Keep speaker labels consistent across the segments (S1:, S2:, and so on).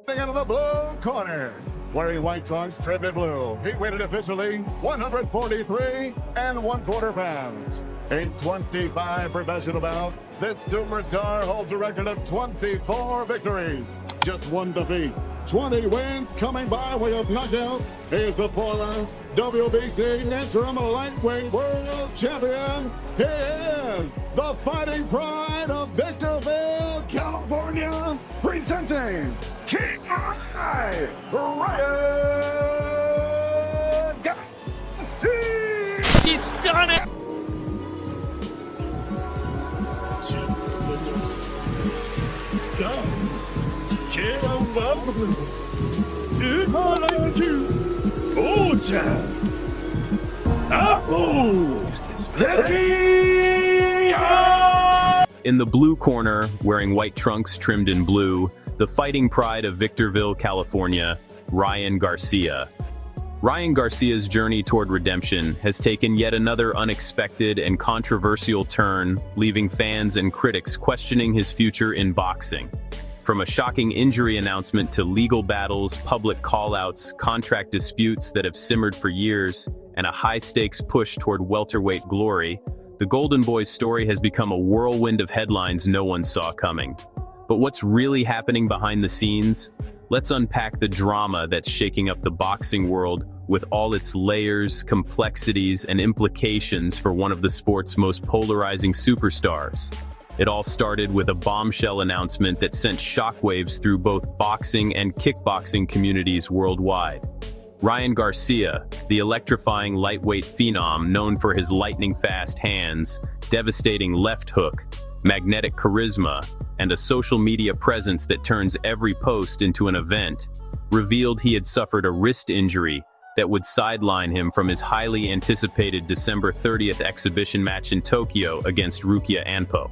S1: Out of the blue corner, wearing white trunks trimmed in blue, he weighted officially 143 and 1/4 pounds. In 25 professional bouts, this superstar holds a record of 24 victories, just 1 defeat, 20 wins coming by way of knockout. Here's the former WBC interim lightweight world champion. He is the fighting pride of Victorville, California, presenting King Ryan Garcia.
S2: He's done it!
S3: In the blue corner, wearing white trunks trimmed in blue, the fighting pride of Victorville, California, Ryan Garcia. Ryan Garcia's journey toward redemption has taken yet another unexpected and controversial turn, leaving fans and critics questioning his future in boxing. From a shocking injury announcement to legal battles, public call-outs, contract disputes that have simmered for years, and a high-stakes push toward welterweight glory, the Golden Boy's story has become a whirlwind of headlines no one saw coming. But what's really happening behind the scenes? Let's unpack the drama that's shaking up the boxing world with all its layers, complexities, and implications for one of the sport's most polarizing superstars. It all started with a bombshell announcement that sent shockwaves through both boxing and kickboxing communities worldwide. Ryan Garcia, the electrifying lightweight phenom known for his lightning-fast hands, devastating left hook, magnetic charisma, and a social media presence that turns every post into an event, revealed he had suffered a wrist injury that would sideline him from his highly anticipated December 30th exhibition match in Tokyo against Rukiya Anpo.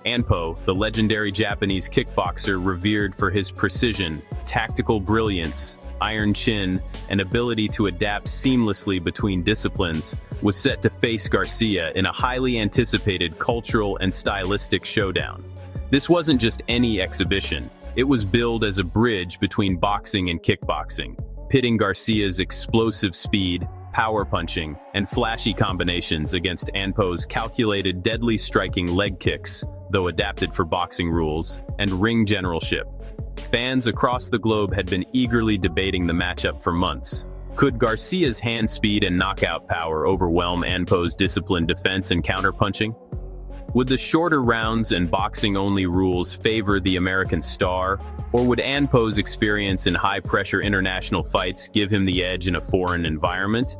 S3: Anpo, the legendary Japanese kickboxer revered for his precision, tactical brilliance, iron chin, and ability to adapt seamlessly between disciplines, was set to face Garcia in a highly anticipated cultural and stylistic showdown. This wasn't just any exhibition, it was billed as a bridge between boxing and kickboxing, pitting Garcia's explosive speed, power punching, and flashy combinations against Anpo's calculated, deadly striking leg kicks, though adapted for boxing rules, and ring generalship. Fans across the globe had been eagerly debating the matchup for months. Could Garcia's hand speed and knockout power overwhelm Anpo's disciplined defense and counterpunching? Would the shorter rounds and boxing-only rules favor the American star, or would Anpo's experience in high-pressure international fights give him the edge in a foreign environment?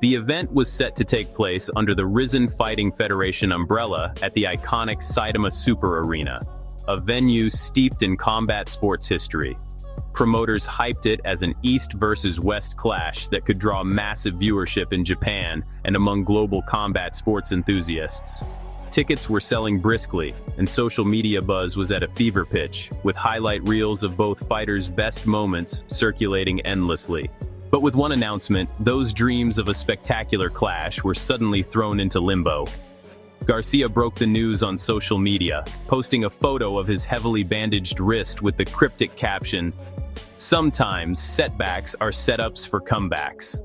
S3: The event was set to take place under the RIZIN Fighting Federation umbrella at the iconic Saitama Super Arena, a venue steeped in combat sports history. Promoters hyped it as an East versus West clash that could draw massive viewership in Japan and among global combat sports enthusiasts. Tickets were selling briskly, and social media buzz was at a fever pitch, with highlight reels of both fighters' best moments circulating endlessly. But with one announcement, those dreams of a spectacular clash were suddenly thrown into limbo. Garcia broke the news on social media, posting a photo of his heavily bandaged wrist with the cryptic caption, "Sometimes setbacks are setups for comebacks."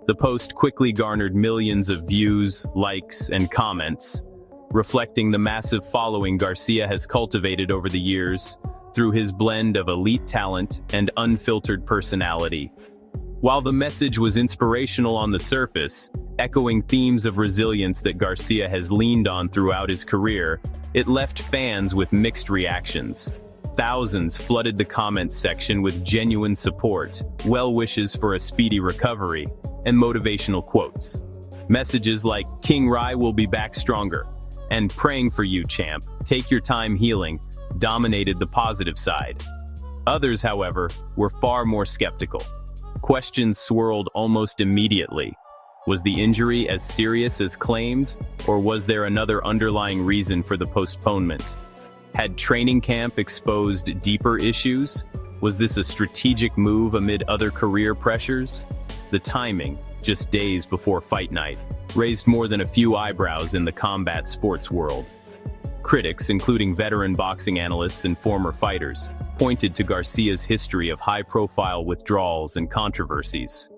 S3: The post quickly garnered millions of views, likes, and comments, reflecting the massive following Garcia has cultivated over the years through his blend of elite talent and unfiltered personality. While the message was inspirational on the surface, echoing themes of resilience that Garcia has leaned on throughout his career, it left fans with mixed reactions. Thousands flooded the comments section with genuine support, well wishes for a speedy recovery, and motivational quotes. Messages like, "King Rai will be back stronger," and "Praying for you, champ, take your time healing," dominated the positive side. Others, however, were far more skeptical. Questions swirled almost immediately. Was the injury as serious as claimed, or was there another underlying reason for the postponement? Had training camp exposed deeper issues? Was this a strategic move amid other career pressures? The timing, just days before fight night, raised more than a few eyebrows in the combat sports world. Critics, including veteran boxing analysts and former fighters, pointed to Garcia's history of high-profile withdrawals and controversies.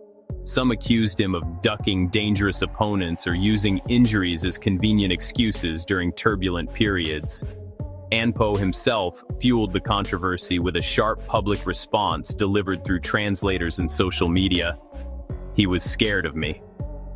S3: Some accused him of ducking dangerous opponents or using injuries as convenient excuses during turbulent periods. Anpo himself fueled the controversy with a sharp public response delivered through translators and social media. "He was scared of me."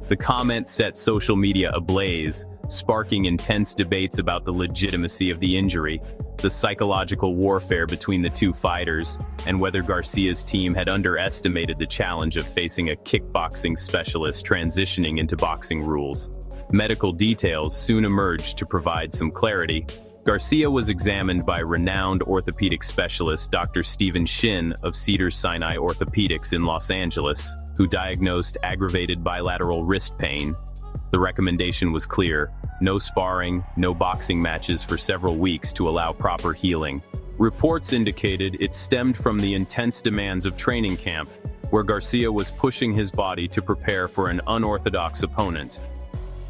S3: The comment set social media ablaze, sparking intense debates about the legitimacy of the injury, the psychological warfare between the two fighters, and whether Garcia's team had underestimated the challenge of facing a kickboxing specialist transitioning into boxing rules. Medical details soon emerged to provide some clarity. Garcia was examined by renowned orthopedic specialist Dr. Stephen Shin of Cedars-Sinai Orthopedics in Los Angeles, who diagnosed aggravated bilateral wrist pain. The recommendation was clear: no sparring, no boxing matches for several weeks to allow proper healing. Reports indicated it stemmed from the intense demands of training camp, where Garcia was pushing his body to prepare for an unorthodox opponent.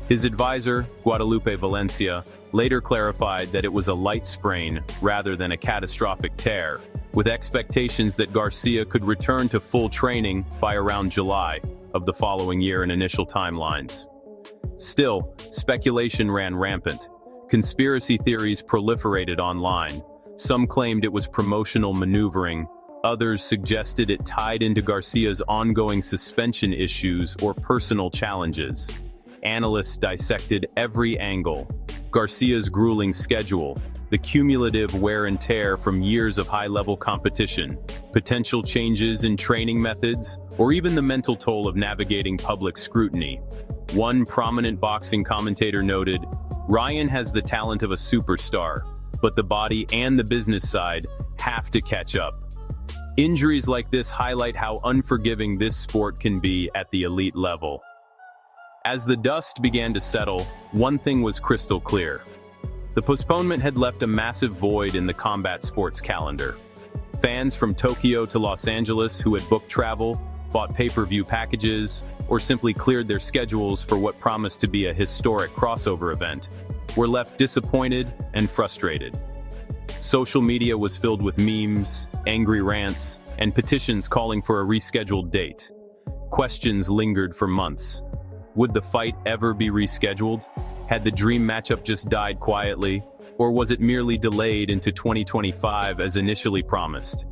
S3: His advisor, Guadalupe Valencia, later clarified that it was a light sprain rather than a catastrophic tear, with expectations that Garcia could return to full training by around July of the following year in initial timelines. Still, speculation ran rampant. Conspiracy theories proliferated online. Some claimed it was promotional maneuvering. Others suggested it tied into Garcia's ongoing suspension issues or personal challenges. Analysts dissected every angle: Garcia's grueling schedule, the cumulative wear and tear from years of high-level competition, potential changes in training methods, or even the mental toll of navigating public scrutiny. One prominent boxing commentator noted, "Ryan has the talent of a superstar, but the body and the business side have to catch up." Injuries like this highlight how unforgiving this sport can be at the elite level. As the dust began to settle, one thing was crystal clear. The postponement had left a massive void in the combat sports calendar. Fans from Tokyo to Los Angeles who had booked travel, bought pay-per-view packages, or simply cleared their schedules for what promised to be a historic crossover event, were left disappointed and frustrated. Social media was filled with memes, angry rants, and petitions calling for a rescheduled date. Questions lingered for months. Would the fight ever be rescheduled? Had the dream matchup just died quietly? Or was it merely delayed into 2025 as initially promised?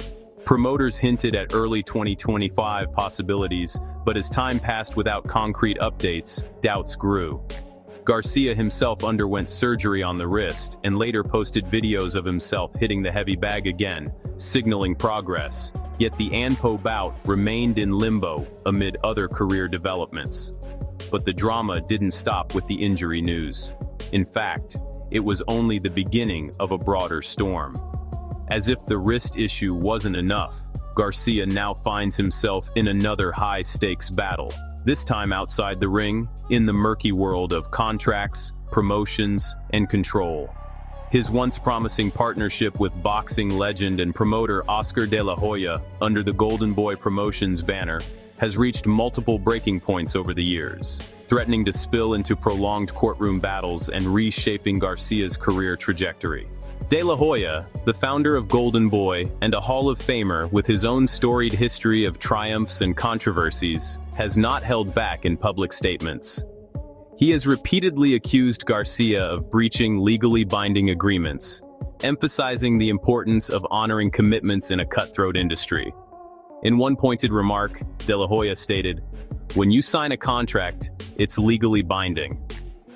S3: Promoters hinted at early 2025 possibilities, but as time passed without concrete updates, doubts grew. Garcia himself underwent surgery on the wrist and later posted videos of himself hitting the heavy bag again, signaling progress. Yet the Anpo bout remained in limbo amid other career developments. But the drama didn't stop with the injury news. In fact, it was only the beginning of a broader storm. As if the wrist issue wasn't enough, Garcia now finds himself in another high-stakes battle, this time outside the ring, in the murky world of contracts, promotions, and control. His once promising partnership with boxing legend and promoter Oscar De La Hoya under the Golden Boy Promotions banner has reached multiple breaking points over the years, threatening to spill into prolonged courtroom battles and reshaping Garcia's career trajectory. De La Hoya, the founder of Golden Boy and a Hall of Famer with his own storied history of triumphs and controversies, has not held back in public statements. He has repeatedly accused Garcia of breaching legally binding agreements, emphasizing the importance of honoring commitments in a cutthroat industry. In one pointed remark, De La Hoya stated, "When you sign a contract, it's legally binding.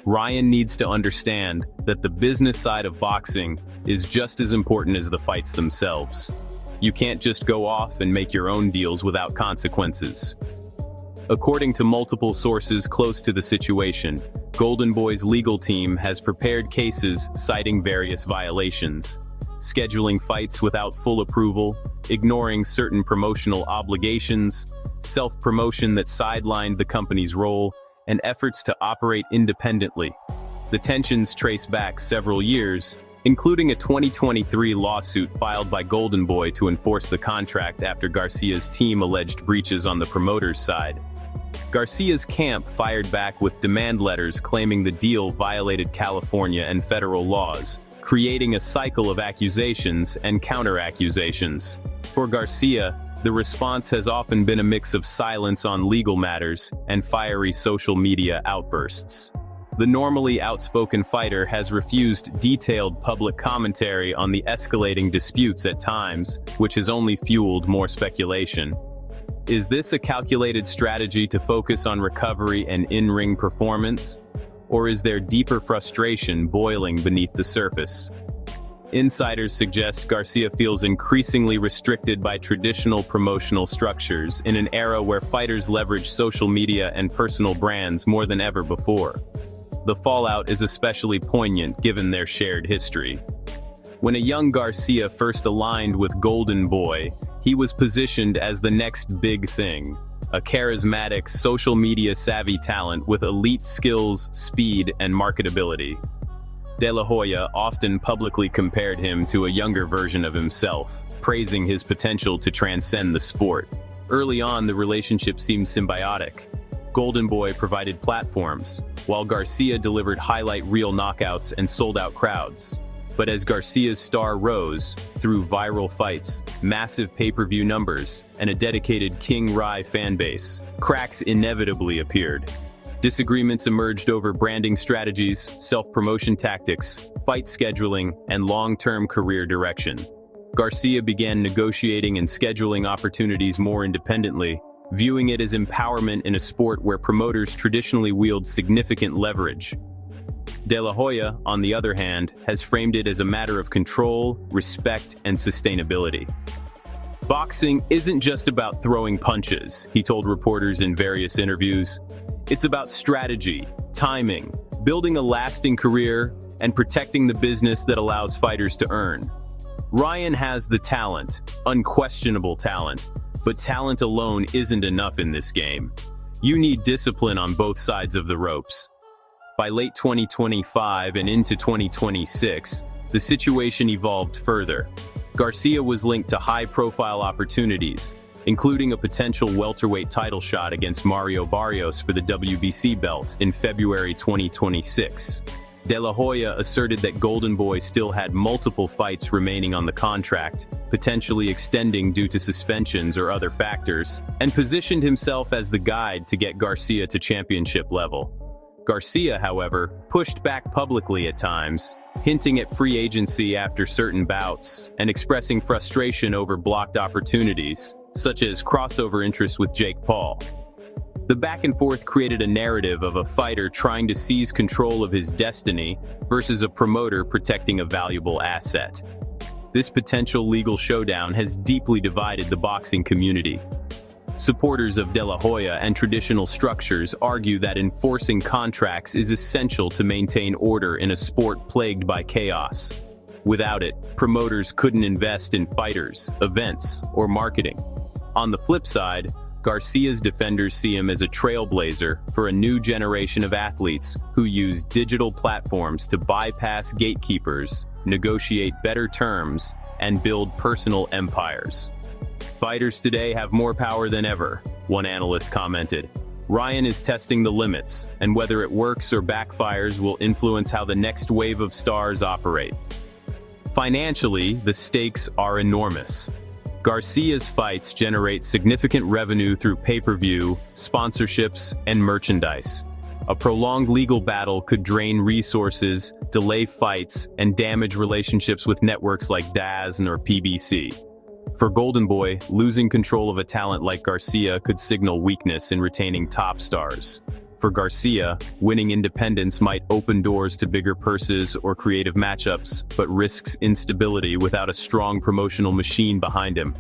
S3: Ryan needs to understand that the business side of boxing is just as important as the fights themselves. You can't just go off and make your own deals without consequences." According to multiple sources close to the situation, Golden Boy's legal team has prepared cases citing various violations, scheduling fights without full approval, ignoring certain promotional obligations, self-promotion that sidelined the company's role, and efforts to operate independently. The tensions trace back several years, including a 2023 lawsuit filed by Golden Boy to enforce the contract after Garcia's team alleged breaches on the promoter's side. Garcia's camp fired back with demand letters claiming the deal violated California and federal laws, creating a cycle of accusations and counter-accusations. For Garcia, the response has often been a mix of silence on legal matters and fiery social media outbursts. The normally outspoken fighter has refused detailed public commentary on the escalating disputes at times, which has only fueled more speculation. Is this a calculated strategy to focus on recovery and in-ring performance? Or is there deeper frustration boiling beneath the surface? Insiders suggest Garcia feels increasingly restricted by traditional promotional structures in an era where fighters leverage social media and personal brands more than ever before. The fallout is especially poignant given their shared history. When a young Garcia first aligned with Golden Boy, he was positioned as the next big thing, a charismatic, social media-savvy talent with elite skills, speed, and marketability. De La Hoya often publicly compared him to a younger version of himself, praising his potential to transcend the sport. Early on, the relationship seemed symbiotic. Golden Boy provided platforms, while Garcia delivered highlight reel knockouts and sold-out crowds. But as Garcia's star rose, through viral fights, massive pay-per-view numbers, and a dedicated King Rai fanbase, cracks inevitably appeared. Disagreements emerged over branding strategies, self-promotion tactics, fight scheduling, and long-term career direction. Garcia began negotiating and scheduling opportunities more independently, viewing it as empowerment in a sport where promoters traditionally wield significant leverage. De La Hoya, on the other hand, has framed it as a matter of control, respect, and sustainability. Boxing isn't just about throwing punches, he told reporters in various interviews. It's about strategy, timing, building a lasting career, and protecting the business that allows fighters to earn. Ryan has the talent, unquestionable talent, but talent alone isn't enough in this game. You need discipline on both sides of the ropes. By late 2025 and into 2026, the situation evolved further. Garcia was linked to high-profile opportunities, including a potential welterweight title shot against Mario Barrios for the WBC belt in February 2026. De La Hoya asserted that Golden Boy still had multiple fights remaining on the contract, potentially extending due to suspensions or other factors, and positioned himself as the guide to get Garcia to championship level. Garcia, however, pushed back publicly at times, hinting at free agency after certain bouts, and expressing frustration over blocked opportunities, such as crossover interests with Jake Paul. The back and forth created a narrative of a fighter trying to seize control of his destiny versus a promoter protecting a valuable asset. This potential legal showdown has deeply divided the boxing community. Supporters of De La Hoya and traditional structures argue that enforcing contracts is essential to maintain order in a sport plagued by chaos. Without it, promoters couldn't invest in fighters, events, or marketing. On the flip side, Garcia's defenders see him as a trailblazer for a new generation of athletes who use digital platforms to bypass gatekeepers, negotiate better terms, and build personal empires. Fighters today have more power than ever, one analyst commented. Ryan is testing the limits, and whether it works or backfires will influence how the next wave of stars operate. Financially, the stakes are enormous. Garcia's fights generate significant revenue through pay-per-view, sponsorships, and merchandise. A prolonged legal battle could drain resources, delay fights, and damage relationships with networks like DAZN or PBC. For Golden Boy, losing control of a talent like Garcia could signal weakness in retaining top stars. For Garcia, winning independence might open doors to bigger purses or creative matchups, but risks instability without a strong promotional machine behind him.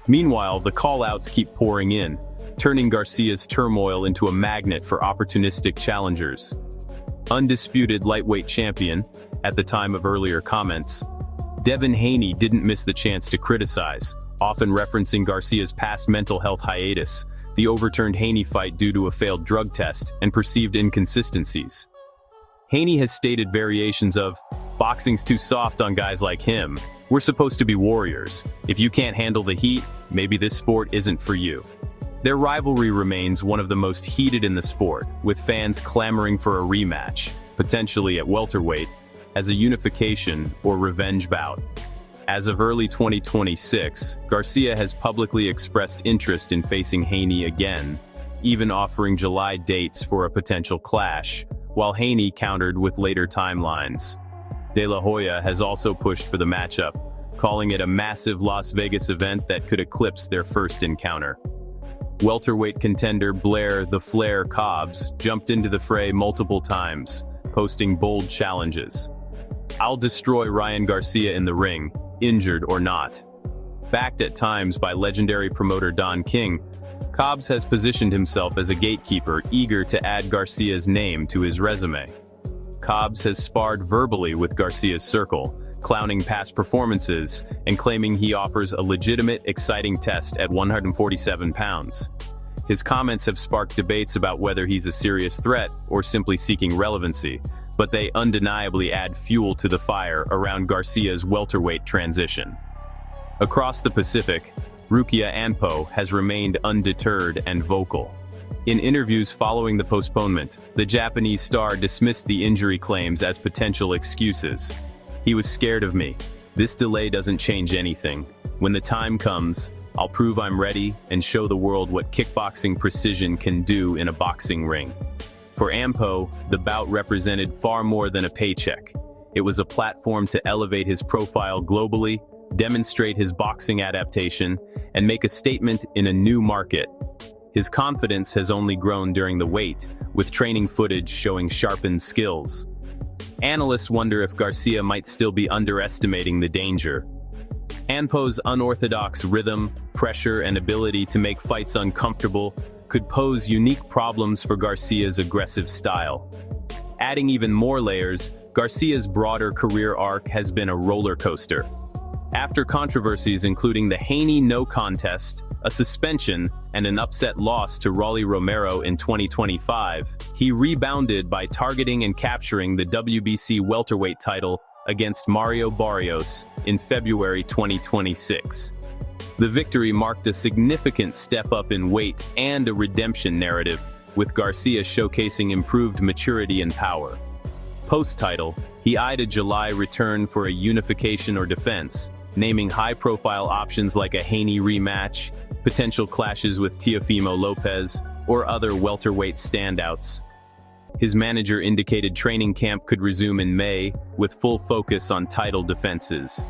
S3: Meanwhile, the call-outs keep pouring in, turning Garcia's turmoil into a magnet for opportunistic challengers. Undisputed lightweight champion, at the time of earlier comments, Devin Haney didn't miss the chance to criticize, often referencing Garcia's past mental health hiatus, the overturned Haney fight due to a failed drug test, and perceived inconsistencies. Haney has stated variations of, "Boxing's too soft on guys like him. We're supposed to be warriors. If you can't handle the heat, maybe this sport isn't for you." Their rivalry remains one of the most heated in the sport, with fans clamoring for a rematch, potentially at welterweight. as a unification or revenge bout. As of early 2026, Garcia has publicly expressed interest in facing Haney again, even offering July dates for a potential clash, while Haney countered with later timelines. De La Hoya has also pushed for the matchup, calling it a massive Las Vegas event that could eclipse their first encounter. Welterweight contender Blair "The Flair" Cobbs jumped into the fray multiple times, posting bold challenges. "I'll destroy Ryan Garcia in the ring, injured or not." Backed at times by legendary promoter Don King, Cobbs has positioned himself as a gatekeeper eager to add Garcia's name to his resume. Cobbs has sparred verbally with Garcia's circle, clowning past performances and claiming he offers a legitimate, exciting test at 147 pounds. His comments have sparked debates about whether he's a serious threat or simply seeking relevancy, but they undeniably add fuel to the fire around Garcia's welterweight transition. Across the Pacific, Rukiya Anpo has remained undeterred and vocal. In interviews following the postponement, the Japanese star dismissed the injury claims as potential excuses. "He was scared of me. This delay doesn't change anything. When the time comes, I'll prove I'm ready and show the world what kickboxing precision can do in a boxing ring." For Anpo, the bout represented far more than a paycheck. It was a platform to elevate his profile globally, demonstrate his boxing adaptation, and make a statement in a new market. His confidence has only grown during the wait, with training footage showing sharpened skills. Analysts wonder if Garcia might still be underestimating the danger. Anpo's unorthodox rhythm, pressure, and ability to make fights uncomfortable could pose unique problems for Garcia's aggressive style. Adding even more layers, Garcia's broader career arc has been a roller coaster. After controversies including the Haney no contest, a suspension, and an upset loss to Rolly Romero in 2025, he rebounded by targeting and capturing the WBC welterweight title against Mario Barrios in February 2026. The victory marked a significant step up in weight and a redemption narrative, with Garcia showcasing improved maturity and power. Post-title, he eyed a July return for a unification or defense, naming high-profile options like a Haney rematch, potential clashes with Teofimo Lopez, or other welterweight standouts. His manager indicated training camp could resume in May, with full focus on title defenses.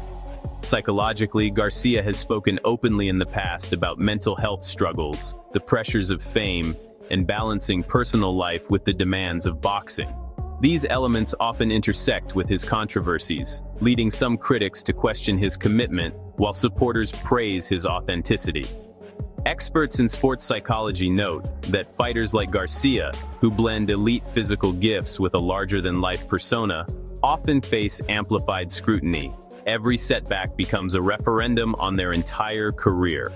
S3: Psychologically, Garcia has spoken openly in the past about mental health struggles, the pressures of fame, and balancing personal life with the demands of boxing. These elements often intersect with his controversies, leading some critics to question his commitment, while supporters praise his authenticity. Experts in sports psychology note that fighters like Garcia, who blend elite physical gifts with a larger-than-life persona, often face amplified scrutiny. Every setback becomes a referendum on their entire career.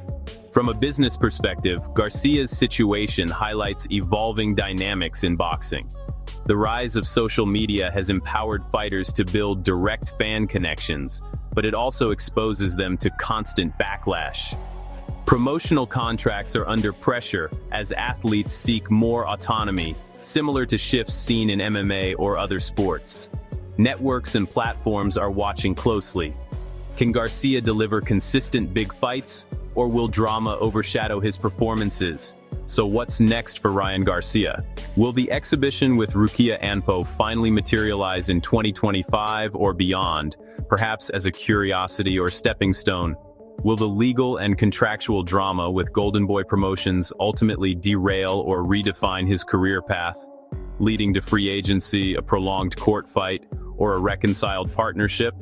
S3: From a business perspective, Garcia's situation highlights evolving dynamics in boxing. The rise of social media has empowered fighters to build direct fan connections, but it also exposes them to constant backlash. Promotional contracts are under pressure as athletes seek more autonomy, similar to shifts seen in MMA or other sports. Networks and platforms are watching closely. Can Garcia deliver consistent big fights, or will drama overshadow his performances? So what's next for Ryan Garcia? Will the exhibition with Rukiya Anpo finally materialize in 2025 or beyond, perhaps as a curiosity or stepping stone? Will the legal and contractual drama with Golden Boy Promotions ultimately derail or redefine his career path, leading to free agency, a prolonged court fight, or a reconciled partnership?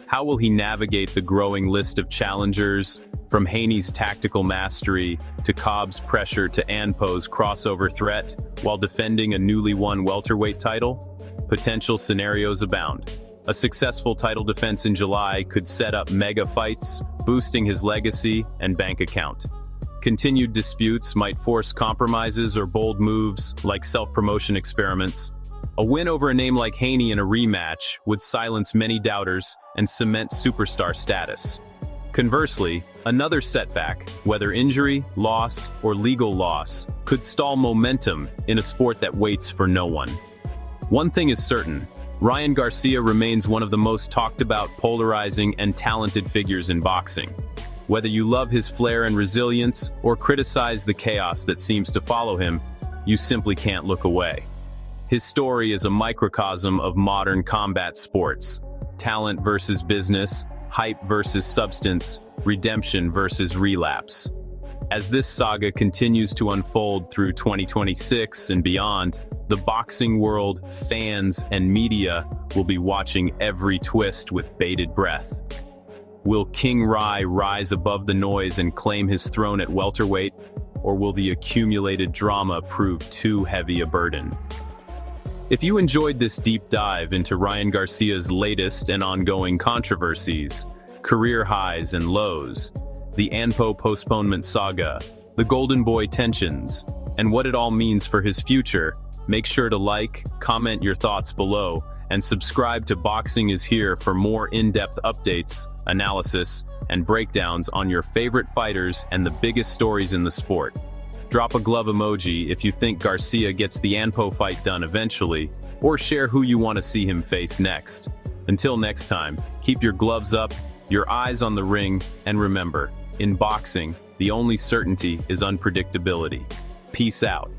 S3: How will he navigate the growing list of challengers, from Haney's tactical mastery to Cobb's pressure to Anpo's crossover threat, while defending a newly won welterweight title? Potential scenarios abound. A successful title defense in July could set up mega fights, boosting his legacy and bank account. Continued disputes might force compromises or bold moves, like self-promotion experiments. A win over a name like Haney in a rematch would silence many doubters and cement superstar status. Conversely, another setback, whether injury, loss, or legal loss, could stall momentum in a sport that waits for no one. One thing is certain, Ryan Garcia remains one of the most talked about, polarizing, and talented figures in boxing. Whether you love his flair and resilience or criticize the chaos that seems to follow him, you simply can't look away. His story is a microcosm of modern combat sports: talent versus business, hype versus substance, redemption versus relapse. As this saga continues to unfold through 2026 and beyond, the boxing world, fans, and media will be watching every twist with bated breath. Will King Rai rise above the noise and claim his throne at welterweight, or will the accumulated drama prove too heavy a burden? If you enjoyed this deep dive into Ryan Garcia's latest and ongoing controversies, career highs and lows, the Anpo postponement saga, the Golden Boy tensions, and what it all means for his future, make sure to like, comment your thoughts below, and subscribe to Boxing is Here for more in-depth updates, analysis, and breakdowns on your favorite fighters and the biggest stories in the sport. Drop a glove emoji if you think Garcia gets the Anpo fight done eventually, or share who you want to see him face next. Until next time, keep your gloves up, your eyes on the ring, and remember, in boxing, the only certainty is unpredictability. Peace out.